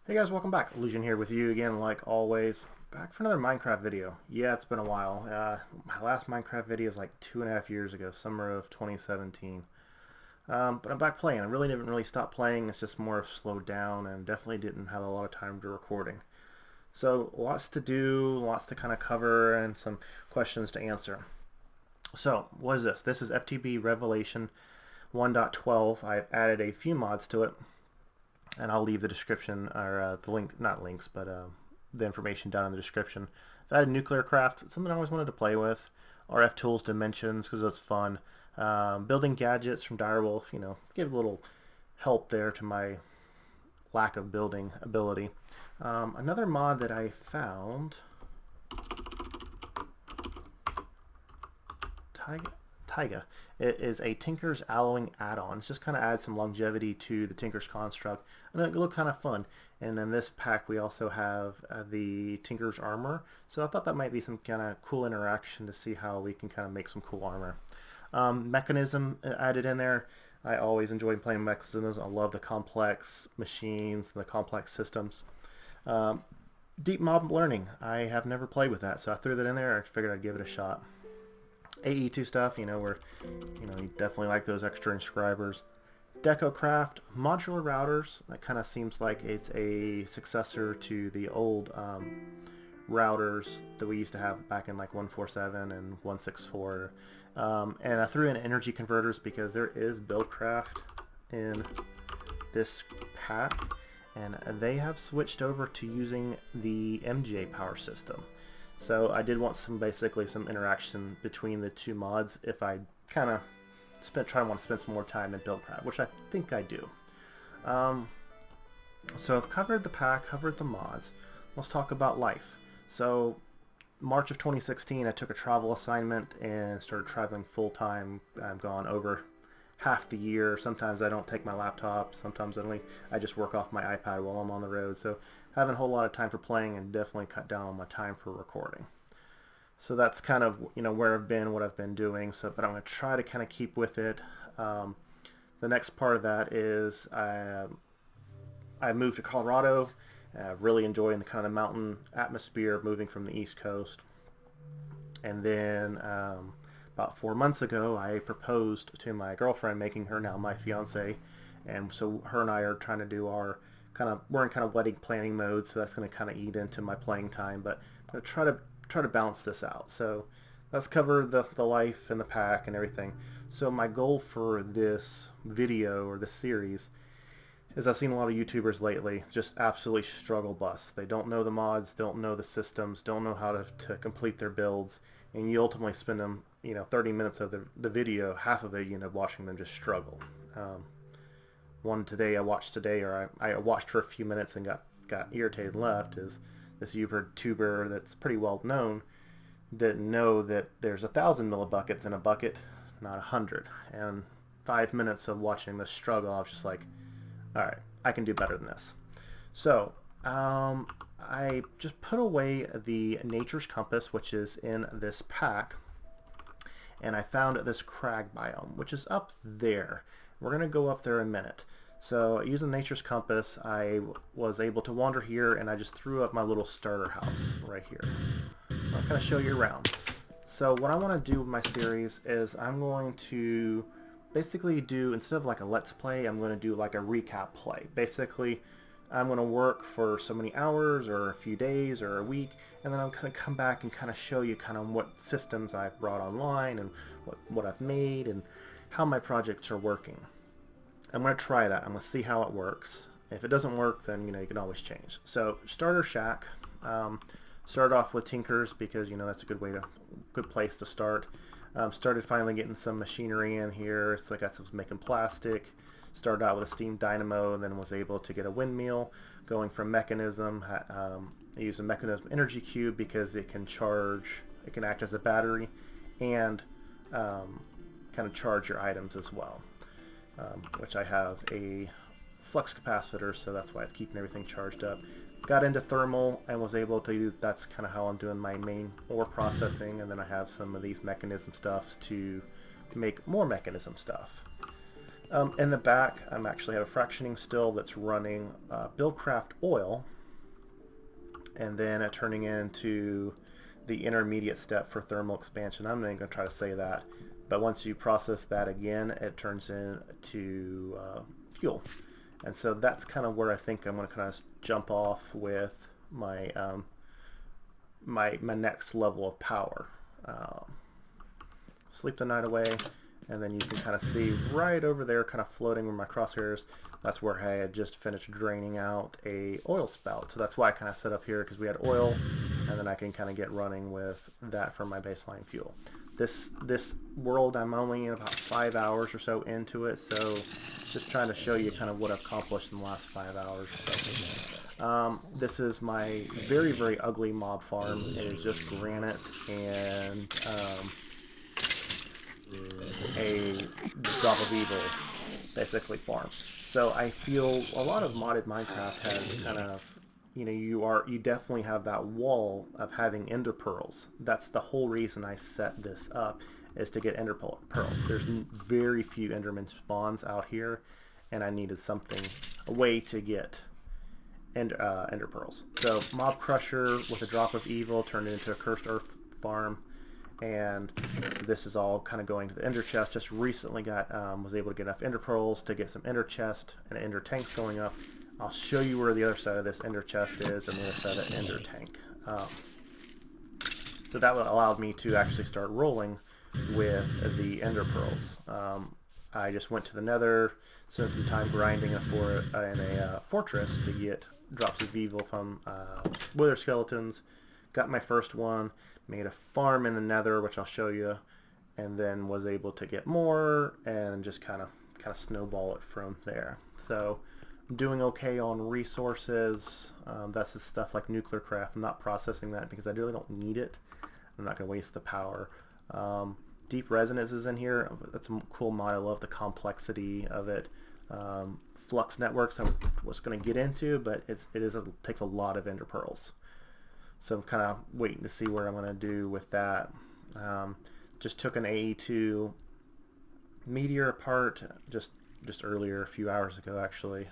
Hey guys, welcome back. Illusion here with you again, like always. Back for another Minecraft video. Yeah, it's been a while. My last Minecraft video was like 2.5 years ago, summer of 2017. But I'm back playing. I really didn't stop playing. It's just more of slowed down and definitely didn't have a lot of time to recording. So lots to do, lots to kind of cover, and some questions to answer. So what is this? This is FTB Revelation 1.12. I've added a few mods to it, and I'll leave the description or the link, not links, but the information down in the description. I had NuclearCraft, something I always wanted to play with. RF Tools Dimensions because it's fun. Building gadgets from Direwolf, give a little help there to my lack of building ability. Another mod that I found, TAIGA. It is a Tinker's Alloying add-on. It's just kind of adds some longevity to the Tinker's construct, and it look kind of fun. And in this pack we also have the Tinker's Armor, so I thought that might be some kind of cool interaction to see how we can kind of make some cool armor. Mekanism added in there. I always enjoy playing Mechanisms. I love the complex machines and the complex systems. Deep Mob Learning. I have never played with that, so I threw that in there. I figured I'd give it a shot. AE2 Stuff, where you definitely like those extra inscribers. Decocraft, Modular Routers. That kind of seems like it's a successor to the old routers that we used to have back in like 147 and 164. And I threw in energy converters because there is Buildcraft in this pack, and they have switched over to using the MJ power system. So I did want basically some interaction between the two mods if I kind of want to spend some more time in Buildcraft, which I think I do. So I've covered the pack, covered the mods. Let's talk about life. So March of 2016, I took a travel assignment and started traveling full-time. I've gone over half the year. Sometimes I don't take my laptop. Sometimes I just work off my iPad while I'm on the road. So having a whole lot of time for playing and definitely cut down on my time for recording. So that's kind of where I've been, what I've been doing. So, but I'm going to try to kind of keep with it. The next part of that is I moved to Colorado. Really enjoying the kind of mountain atmosphere, moving from the East Coast. And then about 4 months ago, I proposed to my girlfriend, making her now my fiance. And so her and I are trying to do we're in kind of wedding planning mode, so that's going to kind of eat into my playing time. But I'm going to try to balance this out. So let's cover the life and the pack and everything. So my goal for this video or this series is I've seen a lot of YouTubers lately just absolutely struggle bus. They don't know the mods, don't know the systems, don't know how to complete their builds, and you ultimately spend them 30 minutes of the video, half of it watching them just struggle. One I watched for a few minutes and got irritated and left, is this YouTuber that's pretty well known didn't know that there's 1,000 millibuckets in a bucket, not 100. And 5 minutes of watching this struggle, I was just like, alright, I can do better than this. So I just put away the Nature's Compass, which is in this pack, and I found this crag biome, which is up there. We're going to go up there in a minute. So using Nature's Compass, I was able to wander here, and I just threw up my little starter house right here. I'll kind of show you around. So what I want to do with my series is I'm going to basically do, instead of like a let's play, I'm going to do like a recap play. Basically, I'm going to work for so many hours or a few days or a week, and then I'm going to come back and kind of show you kind of what systems I've brought online and what I've made and how my projects are working. I'm going to try that. I'm going to see how it works. If it doesn't work, then you can always change. So starter shack. Start off with Tinkers because that's a good place to start. Started finally getting some machinery in here. So I got some making plastic. Started out with a steam dynamo, and then was able to get a windmill. Going from Mekanism, I use a Mekanism energy cube because it can charge. It can act as a battery, and kind of charge your items as well. Which I have a flux capacitor, so that's why it's keeping everything charged up. Got into thermal and was able to do, that's kind of how I'm doing my main ore processing, and then I have some of these mechanism stuffs to make more mechanism stuff. In the back, I'm actually have a fractioning still that's running Buildcraft oil, and then turning into the intermediate step for thermal expansion. I'm not even going to try to say that, but once you process that again, it turns into fuel. And so that's kind of where I think I'm going to kind of jump off with my my next level of power. Sleep the night away, and then you can kind of see right over there, kind of floating with my crosshairs, that's where I had just finished draining out a oil spout. So that's why I kind of set up here, because we had oil, and then I can kind of get running with that for my baseline fuel. This world, I'm only about 5 hours or so into it, so just trying to show you kind of what I've accomplished in the last 5 hours or so. This is my very, very ugly mob farm. It is just granite and a drop of evil, basically, farm. So I feel a lot of modded Minecraft has kind of, you know, you definitely have that wall of having ender pearls. That's the whole reason I set this up, is to get ender pearls. There's very few enderman spawns out here, and I needed a way to get ender pearls. So mob crusher with a drop of evil turned into a cursed earth farm, and so this is all kind of going to the ender chest. Just recently was able to get enough ender pearls to get some ender chest and ender tanks going up. I'll show you where the other side of this ender chest is and the other side of the ender tank. So that allowed me to actually start rolling with the ender pearls. I just went to the nether, spent some time grinding in a fortress to get drops of evil from wither skeletons. Got my first one, made a farm in the nether, which I'll show you, and then was able to get more and just kind of snowball it from there. So I'm doing okay on resources. That's the stuff like NuclearCraft. I'm not processing that because I really don't need it. I'm not going to waste the power. Deep resonance is in here. That's a cool mod. I love the complexity of it. Flux networks I was going to get into, but it takes a lot of ender pearls. So I'm kind of waiting to see what I'm going to do with that. Just took an AE2 meteor apart just earlier, a few hours ago actually.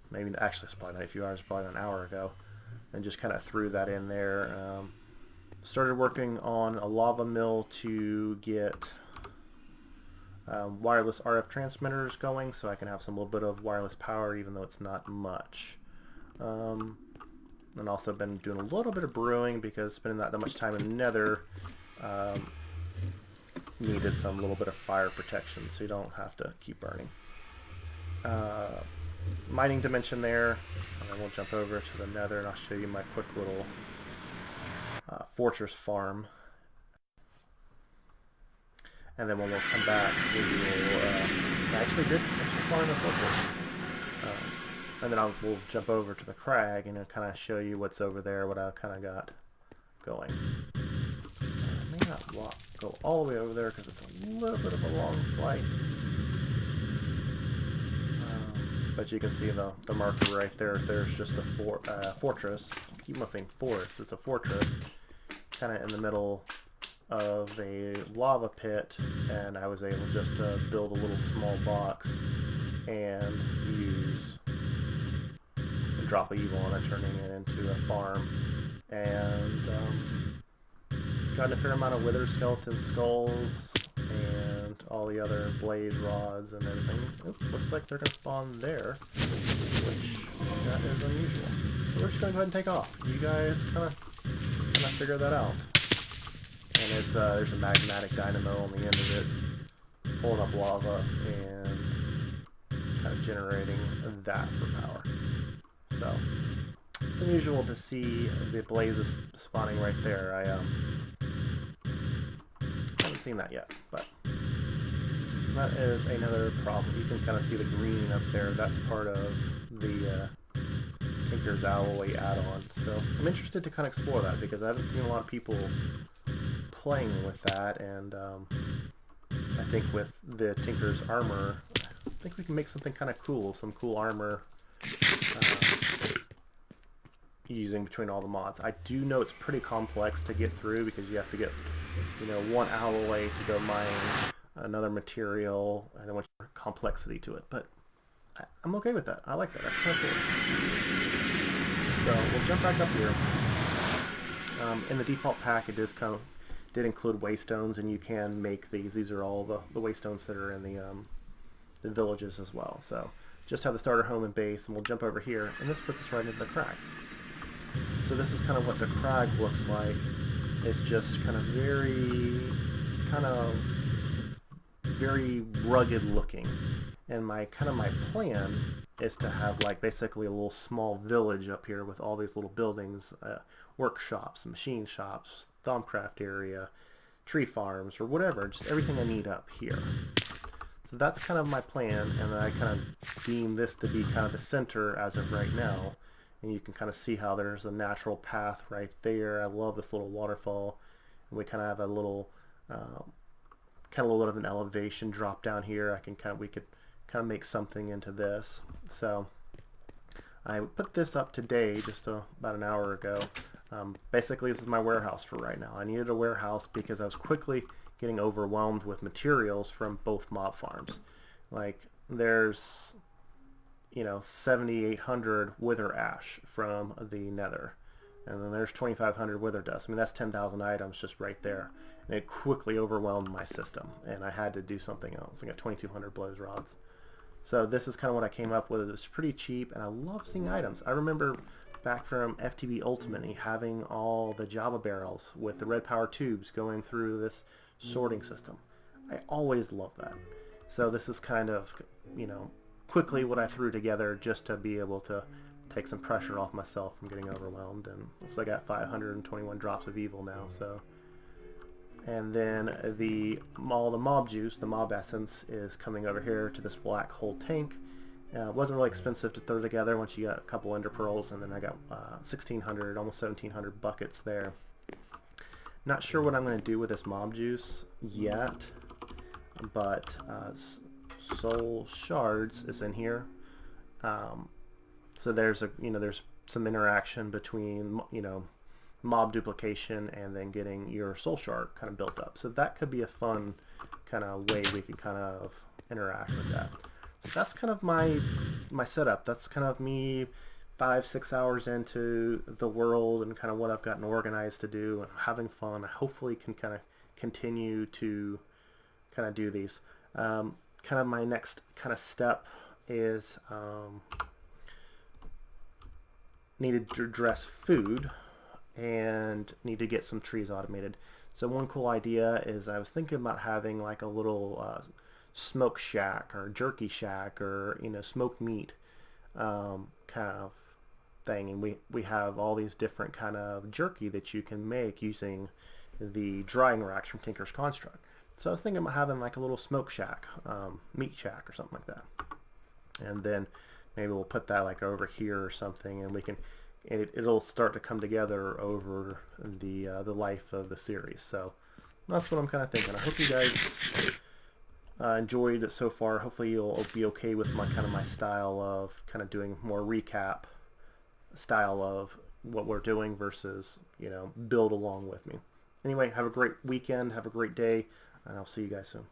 Maybe actually it's probably not a few hours, probably an hour ago, and just kind of threw that in there. Started working on a lava mill to get wireless RF transmitters going, so I can have some little bit of wireless power, even though it's not much. And also been doing a little bit of brewing because spending that much time in the nether needed some little bit of fire protection, so you don't have to keep burning. Mining dimension there, and then we'll jump over to the nether and I'll show you my quick little fortress farm. And then when we'll come back, we will I actually did spawn in a fortress. And then we'll jump over to the crag and kind of show you what's over there, what I kind of got going. I may not go all the way over there because it's a little bit of a long flight. But you can see the marker right there. There's just a fortress. I keep on saying forest. It's a fortress kind of in the middle of a lava pit, and I was able just to build a little small box and use a drop of evil on it, turning it into a farm, and got a fair amount of wither skeleton skulls and all the other blaze rods and everything. Oops, looks like they're going to spawn there, which that is unusual. So we're just going to go ahead and take off. You guys kind of figure that out. And it's there's a magmatic dynamo on the end of it, pulling up lava and kind of generating that for power. So it's unusual to see the blazes spawning right there. I haven't seen that yet, but that is another problem. You can kind of see the green up there. That's part of the Tinker's Alloy add-on. So I'm interested to kind of explore that because I haven't seen a lot of people playing with that, and I think with the Tinker's armor, I think we can make something kind of cool, some cool armor using between all the mods. I do know it's pretty complex to get through because you have to get, you know, one alloy to go mine another material, and then once complexity to it, but I'm okay with that. I like that. That's kind of cool. So we'll jump back up here. In the default pack, it did include waystones, and you can make these. These are all the waystones that are in the villages as well. So just have the starter home and base, and we'll jump over here, and this puts us right into the crag. So this is kind of what the crag looks like. It's just kind of very rugged looking. And my plan is to have like basically a little small village up here with all these little buildings, workshops, machine shops, Thaumcraft area, tree farms, or whatever, just everything I need up here. So that's kind of my plan, and I kind of deem this to be kind of the center as of right now. And you can kind of see how there's a natural path right there. I love this little waterfall. And we kind of have a little, kind of a little bit of an elevation drop down here. We could kind of make something into this. So I put this up today, just about an hour ago. Basically, this is my warehouse for right now. I needed a warehouse because I was quickly getting overwhelmed with materials from both mob farms. Like, there's 7,800 wither ash from the nether, and then there's 2,500 wither dust. I mean, that's 10,000 items just right there, and it quickly overwhelmed my system, and I had to do something else. I got 2,200 blows rods. So this is kind of what I came up with. It's pretty cheap, and I love seeing items. I remember back from FTB Ultimate having all the Java barrels with the red power tubes going through this sorting system. I always love that. So this is kind of, quickly what I threw together just to be able to take some pressure off myself from getting overwhelmed. And looks like I got 521 drops of evil now. So, and then all the mob juice, the mob essence, is coming over here to this black hole tank. It wasn't really expensive to throw together once you got a couple ender pearls, and then I got 1,600, almost 1,700 buckets there. Not sure what I'm going to do with this mob juice yet, but soul shards is in here. So there's there's some interaction between mob duplication and then getting your soul shard kind of built up. So that could be a fun kind of way we can kind of interact with that. So that's kind of my setup. That's kind of me 5-6 hours into the world and kind of what I've gotten organized to do, and having fun. I hopefully can kind of continue to kind of do these. Kind of my next kind of step is needed to address food and need to get some trees automated. So one cool idea is I was thinking about having like a little smoke shack or jerky shack or smoked meat kind of thing, and we have all these different kind of jerky that you can make using the drying racks from Tinker's Construct. So I was thinking about having like a little smoke shack, meat shack or something like that, and then maybe we'll put that like over here or something, and it'll start to come together over the life of the series. So that's what I'm kind of thinking. I hope you guys enjoyed it so far. Hopefully you'll be okay with my style of kind of doing more recap style of what we're doing versus build along with me. Anyway, have a great weekend, have a great day, and I'll see you guys soon.